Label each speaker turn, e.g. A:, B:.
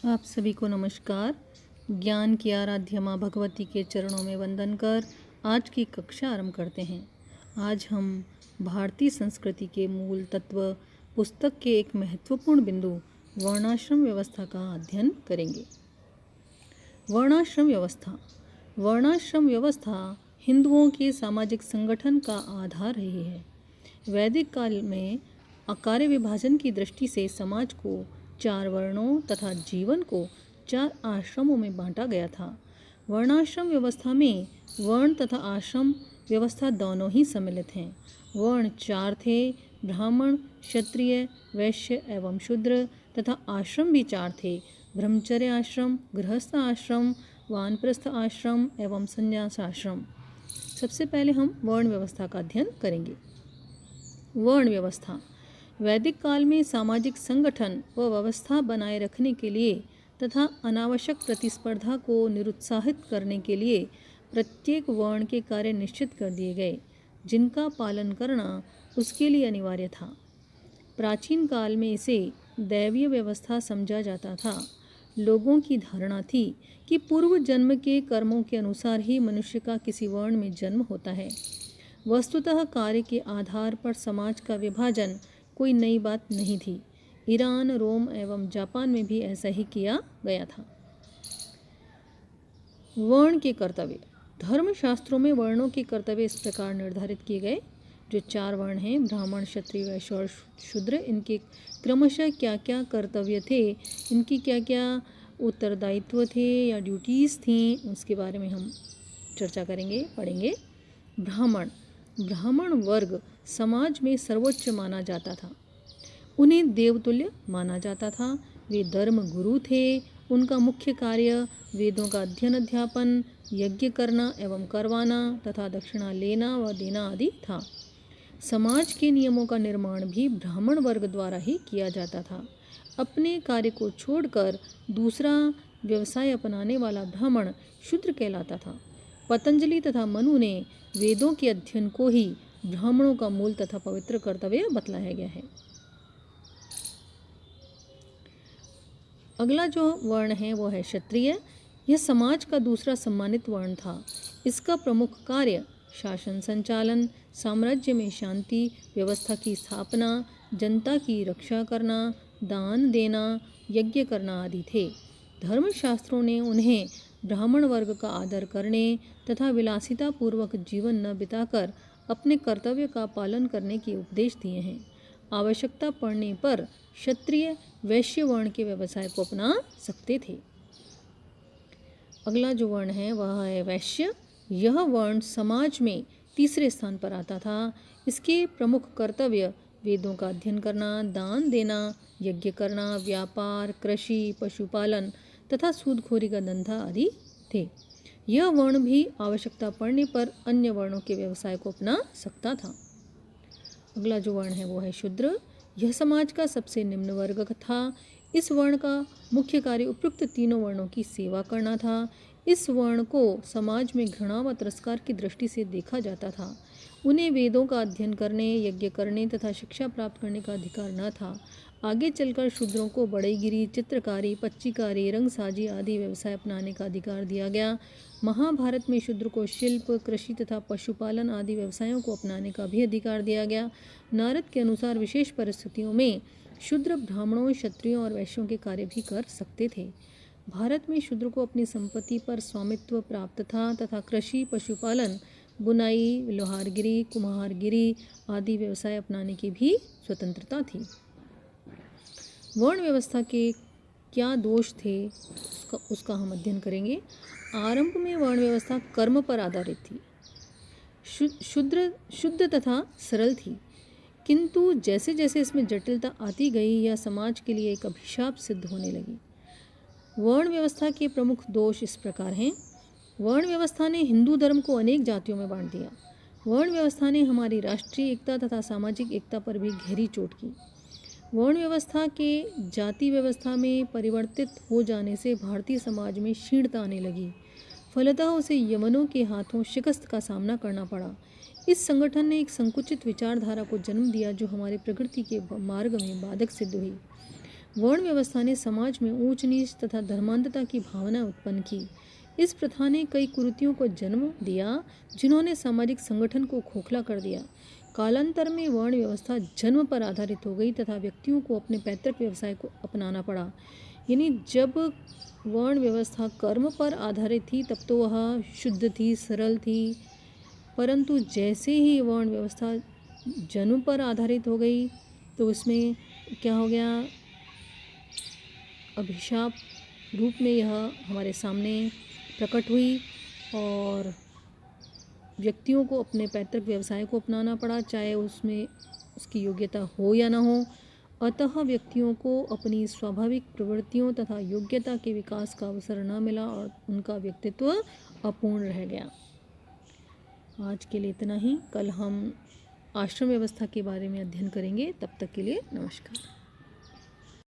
A: आप सभी को नमस्कार। ज्ञान की आराध्य माँ भगवती के चरणों में वंदन कर आज की कक्षा आरंभ करते हैं। आज हम भारतीय संस्कृति के मूल तत्व पुस्तक के एक महत्वपूर्ण बिंदु वर्णाश्रम व्यवस्था का अध्ययन करेंगे। वर्णाश्रम व्यवस्था हिंदुओं के सामाजिक संगठन का आधार रही है। वैदिक काल में कार्य विभाजन की दृष्टि से समाज को 4 वर्णों तथा जीवन को 4 आश्रमों में बांटा गया था। वर्णाश्रम व्यवस्था में वर्ण तथा आश्रम व्यवस्था दोनों ही सम्मिलित हैं। वर्ण 4 थे, ब्राह्मण, क्षत्रिय, वैश्य एवं शूद्र, तथा आश्रम भी 4 थे, ब्रह्मचर्य आश्रम, गृहस्थ आश्रम, वानप्रस्थ आश्रम एवं संन्यास आश्रम। सबसे पहले हम वर्ण व्यवस्था का अध्ययन करेंगे। वर्ण व्यवस्था वैदिक काल में सामाजिक संगठन व व्यवस्था बनाए रखने के लिए तथा अनावश्यक प्रतिस्पर्धा को निरुत्साहित करने के लिए प्रत्येक वर्ण के कार्य निश्चित कर दिए गए, जिनका पालन करना उसके लिए अनिवार्य था। प्राचीन काल में इसे दैवीय व्यवस्था समझा जाता था। लोगों की धारणा थी कि पूर्व जन्म के कर्मों के अनुसार ही मनुष्य का किसी वर्ण में जन्म होता है। वस्तुतः कार्य के आधार पर समाज का विभाजन कोई नई बात नहीं थी। ईरान, रोम एवं जापान में भी ऐसा ही किया गया था। वर्ण के कर्तव्य धर्मशास्त्रों में वर्णों के कर्तव्य इस प्रकार निर्धारित किए गए। जो 4 वर्ण हैं, ब्राह्मण, क्षत्रिय, वैश्य और शूद्र, इनके क्रमशः क्या क्या कर्तव्य थे, इनकी क्या क्या उत्तरदायित्व थे या ड्यूटीज़ थीं, उसके बारे में हम चर्चा करेंगे, पढ़ेंगे। ब्राह्मण वर्ग समाज में सर्वोच्च माना जाता था। उन्हें देवतुल्य माना जाता था। वे धर्म गुरु थे। उनका मुख्य कार्य वेदों का अध्ययन, अध्यापन, यज्ञ करना एवं करवाना तथा दक्षिणा लेना व देना आदि था। समाज के नियमों का निर्माण भी ब्राह्मण वर्ग द्वारा ही किया जाता था। अपने कार्य को छोड़कर दूसरा व्यवसाय अपनाने वाला ब्राह्मण शूद्र कहलाता था। पतंजलि तथा मनु ने वेदों के अध्ययन को ही ब्राह्मणों का मूल तथा पवित्र कर्तव्य बतलाया गया है। अगला जो वर्ण है वो है क्षत्रिय। यह समाज का दूसरा सम्मानित वर्ण था। इसका प्रमुख कार्य शासन संचालन, साम्राज्य में शांति व्यवस्था की स्थापना, जनता की रक्षा करना, दान देना, यज्ञ करना आदि थे। धर्मशास्त्रों ने उन्हें ब्राह्मण वर्ग का आदर करने तथा विलासिता पूर्वक जीवन न बिताकर अपने कर्तव्य का पालन करने के उपदेश दिए हैं। आवश्यकता पड़ने पर क्षत्रिय वैश्य वर्ण के व्यवसाय को अपना सकते थे। अगला जो वर्ण है वह है वैश्य। यह वर्ण समाज में तीसरे स्थान पर आता था। इसके प्रमुख कर्तव्य वेदों का अध्ययन करना, दान देना, यज्ञ करना, व्यापार, कृषि, पशुपालन तथा सूदखोरी का धंधा आदि थे। यह वर्ण भी आवश्यकता पड़ने पर अन्य वर्णों के व्यवसाय को अपना सकता था। अगला जो वर्ण है वो है शूद्र। यह समाज का सबसे निम्न वर्ग था। इस वर्ण का मुख्य कार्य उपयुक्त तीनों वर्णों की सेवा करना था। इस वर्ण को समाज में घृणा व तिरस्कार की दृष्टि से देखा जाता था। उन्हें वेदों का अध्ययन करने, यज्ञ करने तथा शिक्षा प्राप्त करने का अधिकार न था। आगे चलकर शूद्रों को बढ़ईगिरी, चित्रकारी, पच्चीकारी, रंगसाजी आदि व्यवसाय अपनाने का अधिकार दिया गया। महाभारत में शूद्र को शिल्प, कृषि तथा पशुपालन आदि व्यवसायों को अपनाने का भी अधिकार दिया गया। नारद के अनुसार विशेष परिस्थितियों में शूद्र ब्राह्मणों, क्षत्रियों और वैश्यों के कार्य भी कर सकते थे। भारत में शूद्र को अपनी संपत्ति पर स्वामित्व प्राप्त था तथा कृषि, पशुपालन, बुनाई, लोहारगिरी, कुम्हारगिरी आदि व्यवसाय अपनाने की भी स्वतंत्रता थी। वर्ण व्यवस्था के क्या दोष थे उसका हम अध्ययन करेंगे। आरंभ में वर्ण व्यवस्था कर्म पर आधारित थी। शुद्ध तथा सरल थी, किंतु जैसे जैसे इसमें जटिलता आती गई यह समाज के लिए एक अभिशाप सिद्ध होने लगी। वर्ण व्यवस्था के प्रमुख दोष इस प्रकार हैं। वर्ण व्यवस्था ने हिंदू धर्म को अनेक जातियों में बांट दिया। वर्ण व्यवस्था ने हमारी राष्ट्रीय एकता तथा सामाजिक एकता पर भी गहरी चोट की। वर्ण व्यवस्था के जाति व्यवस्था में परिवर्तित हो जाने से भारतीय समाज में क्षीणता आने लगी। फलतः उसे यमनों के हाथों शिकस्त का सामना करना पड़ा। इस संगठन ने एक संकुचित विचारधारा को जन्म दिया जो हमारे प्रकृति के मार्ग में बाधक सिद्ध हुई। वर्ण व्यवस्था ने समाज में ऊंच नीच तथा धर्मांधता की भावना उत्पन्न की। इस प्रथा ने कई कुरीतियों को जन्म दिया जिन्होंने सामाजिक संगठन को खोखला कर दिया। कालांतर में वर्ण व्यवस्था जन्म पर आधारित हो गई तथा व्यक्तियों को अपने पैतृक व्यवसाय को अपनाना पड़ा। यानी जब वर्ण व्यवस्था कर्म पर आधारित थी तब तो वह शुद्ध थी, सरल थी, परंतु जैसे ही वर्ण व्यवस्था जन्म पर आधारित हो गई तो इसमें क्या हो गया, अभिशाप रूप में यह हमारे सामने प्रकट हुई और व्यक्तियों को अपने पैतृक व्यवसाय को अपनाना पड़ा, चाहे उसमें उसकी योग्यता हो या ना हो। अतः व्यक्तियों को अपनी स्वाभाविक प्रवृत्तियों तथा योग्यता के विकास का अवसर न मिला और उनका व्यक्तित्व अपूर्ण रह गया। आज के लिए इतना ही। कल हम आश्रम व्यवस्था के बारे में अध्ययन करेंगे। तब तक के लिए नमस्कार।